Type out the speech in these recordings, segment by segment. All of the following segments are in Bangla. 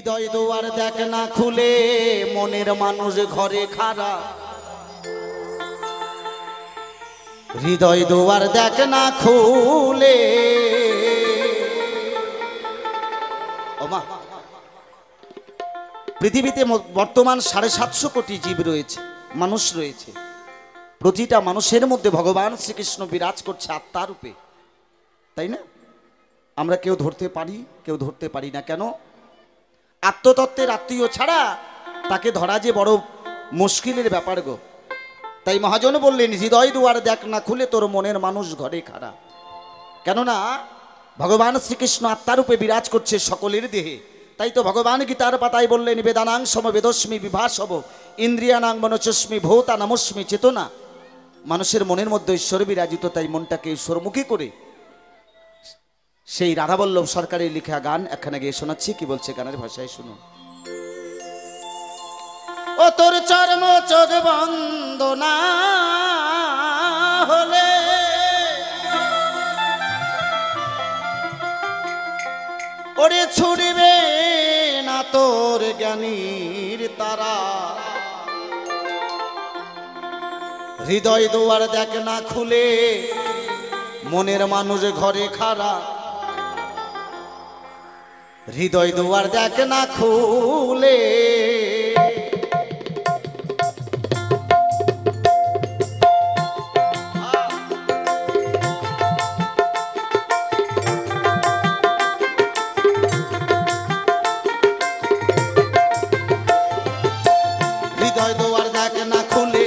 হৃদয় দুয়ার দেখ না খুলে মনের মানুষ ঘরে খাড়া। হৃদয় দুয়ার দেখ না খুলে। ওমা, পৃথিবীতে বর্তমান 750 কোটি জীব রয়েছে, মানুষ রয়েছে। প্রতিটা মানুষের মধ্যে ভগবান শ্রীকৃষ্ণ বিরাজ করছে আত্মার রূপে, তাই না? আমরা কেউ ধরতে পারি, কেউ ধরতে পারি না। কেন? আত্মতত্ত্বের আত্মীয় ছাড়া তাকে ধরা যে বড় মুশকিলের ব্যাপার গো। তাই মহাজন বললেন, হৃদয় দুয়ার দেখ না খুলে তোর মনের মানুষ ঘরে খাড়া। কেননা ভগবান শ্রীকৃষ্ণ আত্মারূপে বিরাজ করছে সকলের দেহে। তাই তো ভগবান গীতার পাতায় বললেন, বেদানাং সমবেদস্মি বিভাসব ইন্দ্রিয়ানাং মনোচস্মি ভূতা নমস্মি চেতনা। মানুষের মনের মধ্যে ঈশ্বর বিরাজিত, তাই মনটাকে ঈশ্বরমুখী করে সেই রাধাবল্লভ সরকারের লেখা গান এখানে গিয়ে শোনাচ্ছি। কি বলছে গানের ভাষায় শুনুন। ও তোর চর্ম চোখ বন্ধ না হলে ওরে ছুড়বে না তোর জ্ঞানীর তারা। হৃদয় দুয়ার দেখ না খুলে মনের মানুষ ঘরে খাড়া। হৃদয় দুয়ার দেখ না খুলে। হৃদয় দুয়ার দেখ না খুলে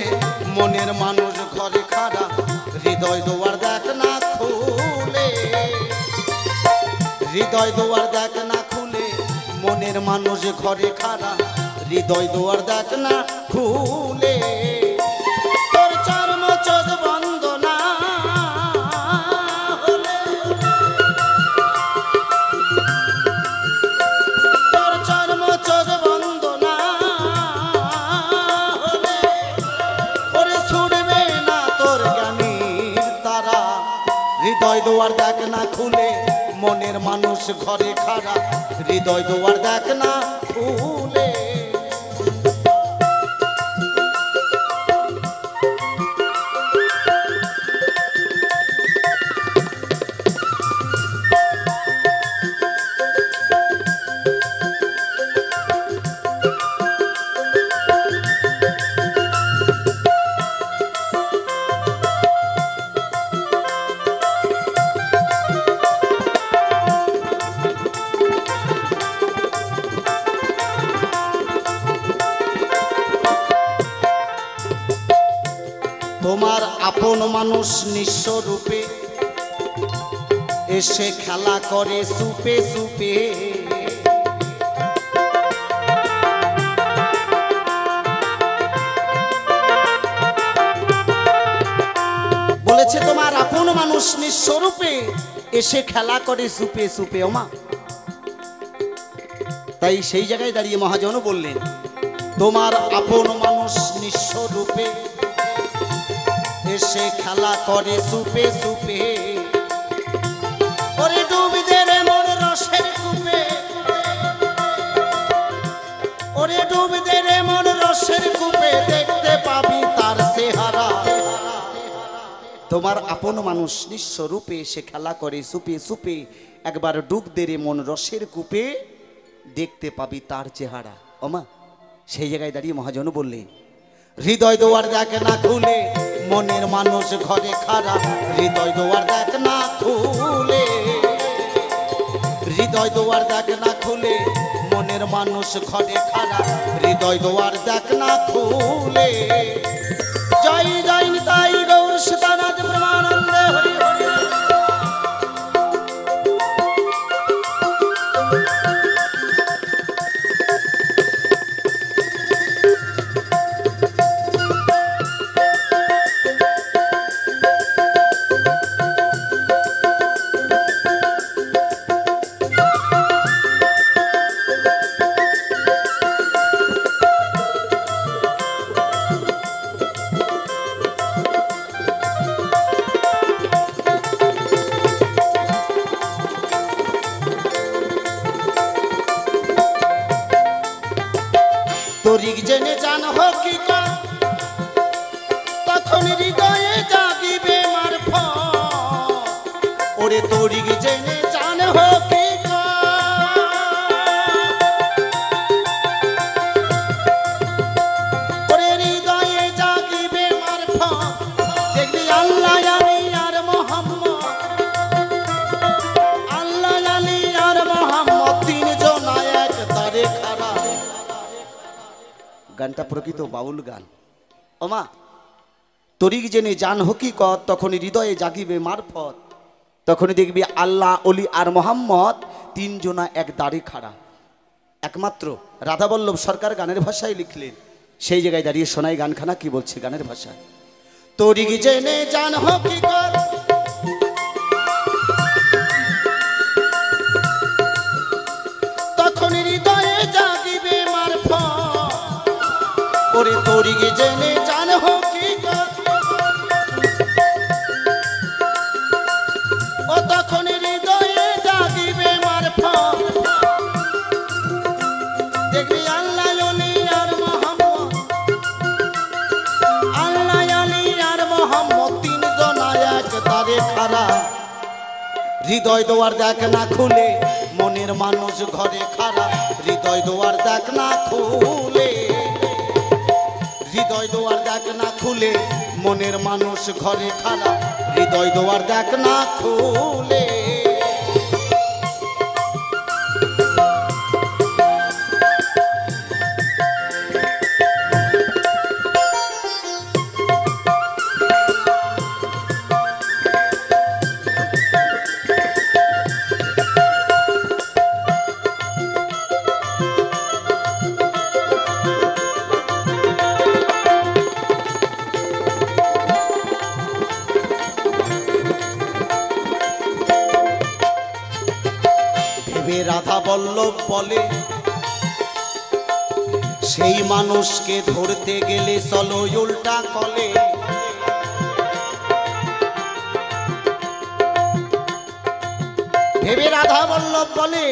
মনের মানুষ ঘরে খাড়া। হৃদয় দুয়ার দেখ না খুলে। হৃদয় দুয়ার দেখ না খুলে মনের মানুষ ঘরে খাড়া। হৃদয় দুয়ার দেখ না খুলে। তোর চর্ম চোখ বন্ধ না হলে, তোর চর্ম চোখ বন্ধ না হলে ওরে ছুড়বে না তোর জ্ঞানীর তারা। হৃদয় দুয়ার দেখ না খুলে মনের মানুষ ঘরে খাড়া। হৃদয় দুয়ার দেখ না খুলে। তোমার আপন মানুষ নিঃস্ব রূপে এসে খেলা করে সুপে সুপে। বলেছে তোমার আপন মানুষ নিঃস্ব রূপে এসে খেলা করে সুপে সুপে। ওমা, তাই সেই জায়গায় দাঁড়িয়ে মহাজন বললেন, তোমার আপন মানুষ নিঃস্ব রূপে এসে খেলা করে সুপে সুপে। ওরে ডুবি দে রে মন রসের কূপে। ওরে ডুবি দে রে মন রসের কূপে, দেখতে পাবি তার চেহারা। তোমার আপন মানুষ নিঃস্ব রূপে এসে খেলা করে সুপে সুপে। একবার ডুব দে রে মন রসের কূপে, দেখতে পাবি তার চেহারা। ওমা, সেই জায়গায় দাঁড়িয়ে মহাজন বললেন, হৃদয় দুয়ার দেখ না খুলে মনের মানুষ ঘরে খাড়া। হৃদয় দুয়ার দেখ না খুলে। হৃদয় দুয়ার দেখ না খুলে মনের মানুষ ঘরে খাড়া। হৃদয় দুয়ার দেখ না খুলে। জয় জয় নিতাই গৌর সীতানাথ প্রেমানন্দে হরি হরি। তরিক জেনে জান হকিকত তখন হৃদয়ে জাগিবে মারফত ওরে তরিক জেনে জান হকিকত ওরে হৃদয়ে জাগিবে মারফত দেখবি আল্লাহ আলী আর মোহাম্মদ আল্লাহ আলী আর মোহাম্মদ তিনজন এক তারে খাড়া। গানটা প্রকৃত বাউল গান। ওমা তরিক জেনে জান হকিকত তখন হৃদয়ে জাগিবে মারফত তখন দেখবি আল্লাহ অলি আর মোহাম্মদ তিনজনা এক দাঁড়ে খাড়া। একমাত্র রাধাবল্লভ সরকার গানের ভাষায় লিখলেন, সেই জায়গায় দাঁড়িয়ে শোনাই গানখানা কি বলছে গানের ভাষায়। তরিক জেনে জান হকিকত তখন হৃদয়ে জাগিবে মারফত ওরে তরিক জেনে জান হকিকত ও তখন হৃদয়ে জাগিবে মারফত দেখবি আল্লাহ আলী আর মোহাম্মদ আল্লাহ আলী আর মোহাম্মদ তিনজন এক তারে খাড়া। হৃদয় দোয়ার দেখ না খুলে মনের মানুষ ঘরে খাড়া হৃদয় দোয়ার দেখ না খুলে হৃদয় দোয়ার দেখ না খুলে মনের মানুষ ঘরে খাড়া হৃদয় দোয়ার দেখ না খুলে। রাধা বল্লভ বলে সেই মানুষকে ধরতে গেলে চলো উল্টা কলে ভেবে রাধা বল্লভ বলে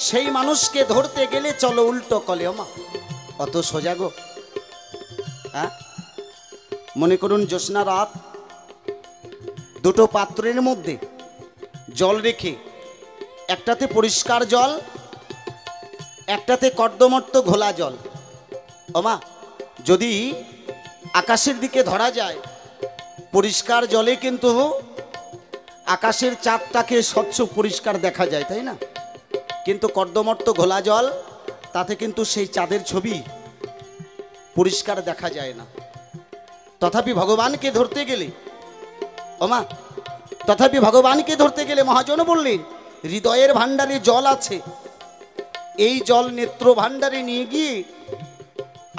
সেই মানুষকে ধরতে গেলে চলো উল্টো কলে। ওমা অত সোজা গো। হ্যাঁ মনে করুন জ্যোৎস্না রাত, দুটো পাত্রের মধ্যে জল রেখে একটাতে পরিষ্কার জল একটাতে কর্দমট্ট ঘোলা জল। ওমা যদি আকাশের দিকে ধরা যায় পরিষ্কার জলে কিন্তু আকাশের চাঁদটাকে স্বচ্ছ পরিষ্কার দেখা যায়, তাই না? কিন্তু কর্দমট্ট ঘোলা জল তাতে কিন্তু সেই চাঁদের ছবি পরিষ্কার দেখা যায় না। তথাপি ভগবানকে ধরতে গেলে ওমা তথাপি ভগবানকে ধরতে গেলে মহাজন বললেন হৃদয়ের ভাণ্ডারে জল আছে, এই জল নেত্র ভাণ্ডারে নিয়ে গিয়ে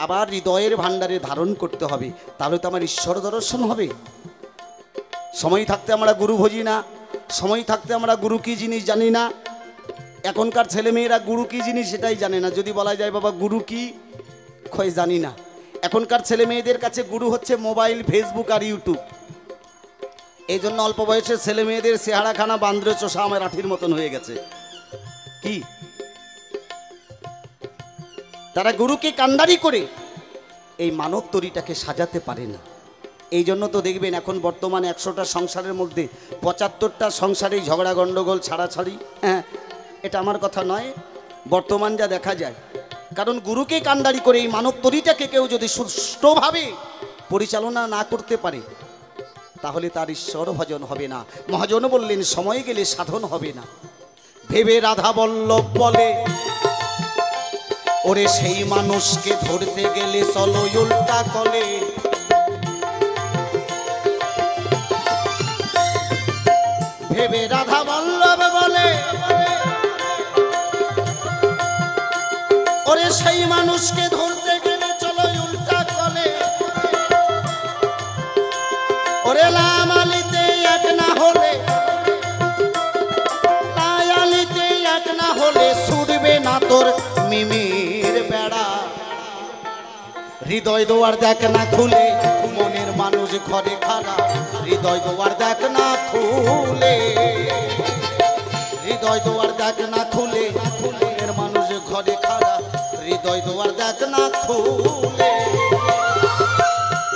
আবার হৃদয়ের ভাণ্ডারে ধারণ করতে হবে, তাহলে তো আমার ঈশ্বর দর্শন হবে। সময় থাকতে আমরা গুরু ভজি না, সময় থাকতে আমরা গুরু কি জিনিস জানি না। এখনকার ছেলেমেয়েরা গুরু কি জিনিস সেটাই জানে না। যদি বলা যায় বাবা গুরু কি, কয় জানি না। এখনকার ছেলে মেয়েদের কাছে গুরু হচ্ছে মোবাইল, ফেসবুক আর ইউটিউব। এই জন্য অল্প বয়সের ছেলে মেয়েদের চেহারাখানা বান্দ্রে চোষা আমার আঠির মতন হয়ে গেছে। কি তারা গুরুকে কান্ডারি করে এই মানব তরিটাকে সাজাতে পারে না। এই জন্য তো দেখবেন এখন বর্তমানে 100টা সংসারের মধ্যে 75টা সংসারেই ঝগড়া গণ্ডগোল ছাড়াছাড়ি। হ্যাঁ এটা আমার কথা নয়, বর্তমান যা দেখা যায়। কারণ গুরুকে কান্ডারি করে এই মানব তরিটাকে কেউ যদি সুষ্ঠুভাবে পরিচালনা না করতে পারে তাহলে তার ঈশ্বর ভজন হবে না। মহাজন বললেন সময় গেলে সাধন হবে না। ভেবে রাধা বল্লভ বলে ওরে সেই মানুষকে ধরতে গেলে চলো উল্টা কলে। ভেবে রাধা বল্লভ বলে ওরে সেই মানুষকে ধরতে গেলে চলো উল্টা কলে। ওরে লামালিতে এক না হলে লায়ালিতে এক না হলে ছুটবে না তোর মিমির বেড়া। হৃদয় দোয়ার দেখ না খুলে মনের মানুষ ঘরে খাড়া। হৃদয় দোয়ার দেখ না খুলে হৃদয় দোয়ার দেখ না খুলে মনের মানুষ ঘরে খাড়া। হৃদয় দুয়ার দেখ না খুলে,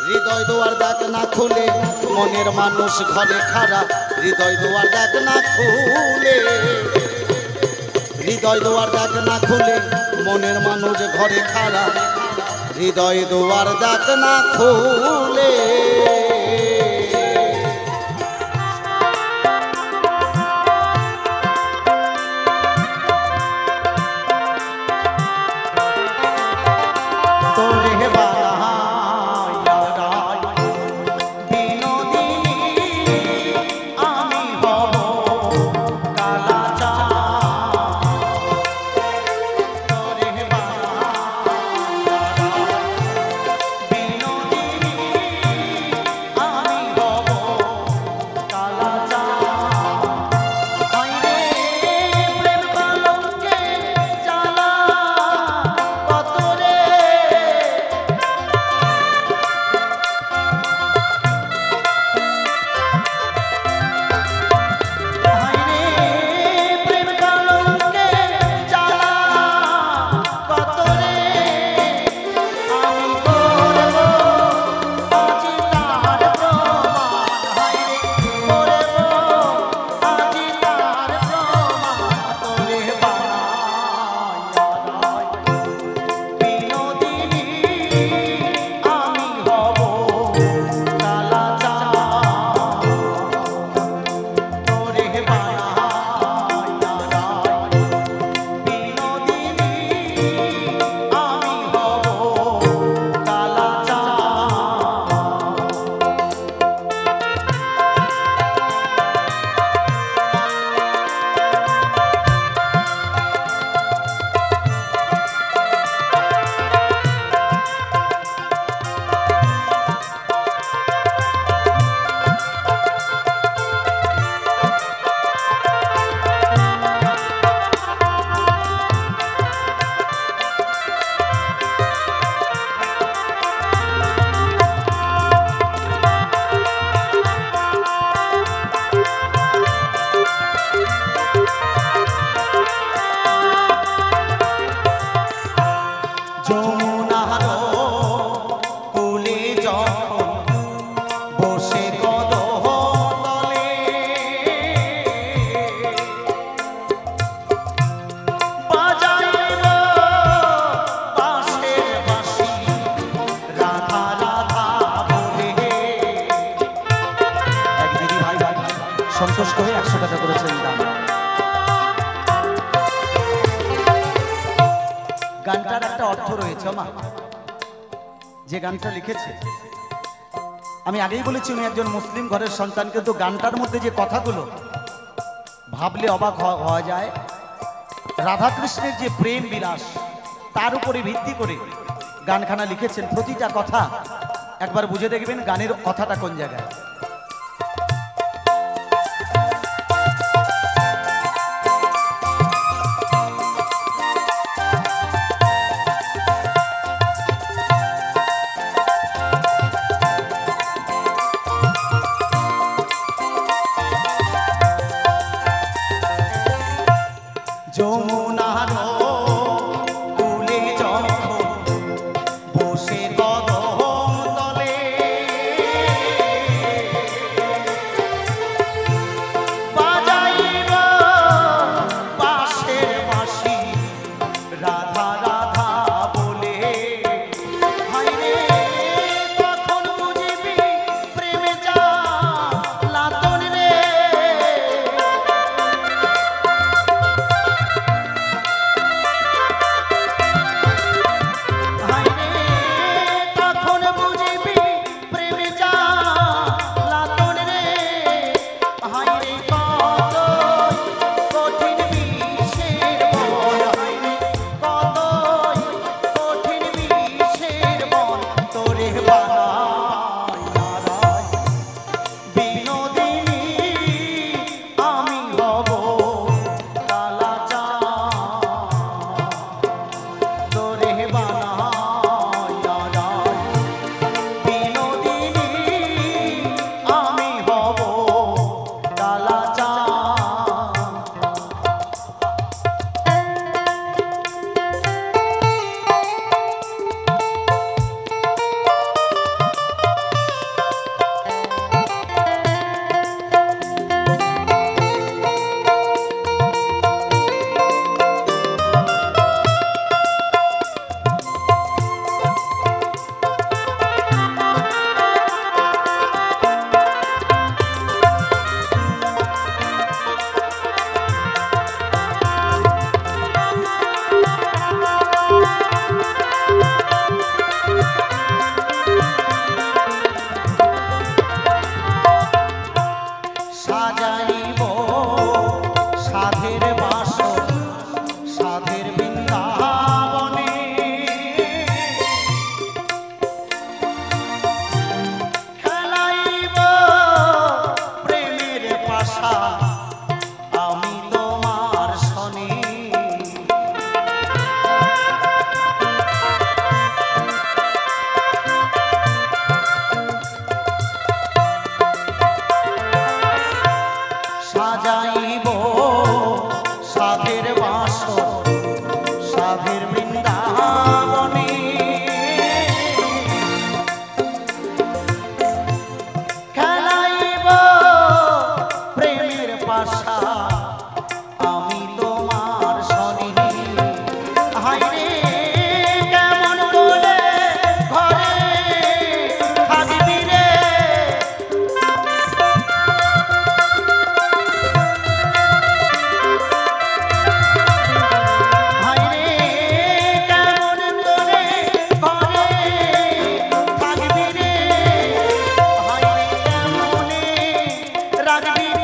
হৃদয় দুয়ার দেখ না খুলে, মনের মানুষ ঘরে খাড়া, হৃদয় দুয়ার দেখ না খুলে, হৃদয় দুয়ার দেখ না খুলে, মনের মানুষ ঘরে খাড়া, হৃদয় দুয়ার দেখ না খুলে। সন্তুষ্ট হয়ে 100 টাকা করেছেন দাম। গানটার একটা অর্থ রয়েছে মা, যে গানটা লিখেছে আমি আগেই বলেছি উনি একজন মুসলিম ঘরের সন্তান, কিন্তু গানটার মধ্যে যে কথাগুলো ভাবলে অবাক হওয়া যায়। রাধাকৃষ্ণের যে প্রেম বিলাস তার উপরে ভিত্তি করে গানখানা লিখেছেন। প্রতিটা কথা একবার বুঝে দেখবেন গানের কথাটা কোন জায়গায়। রাখবি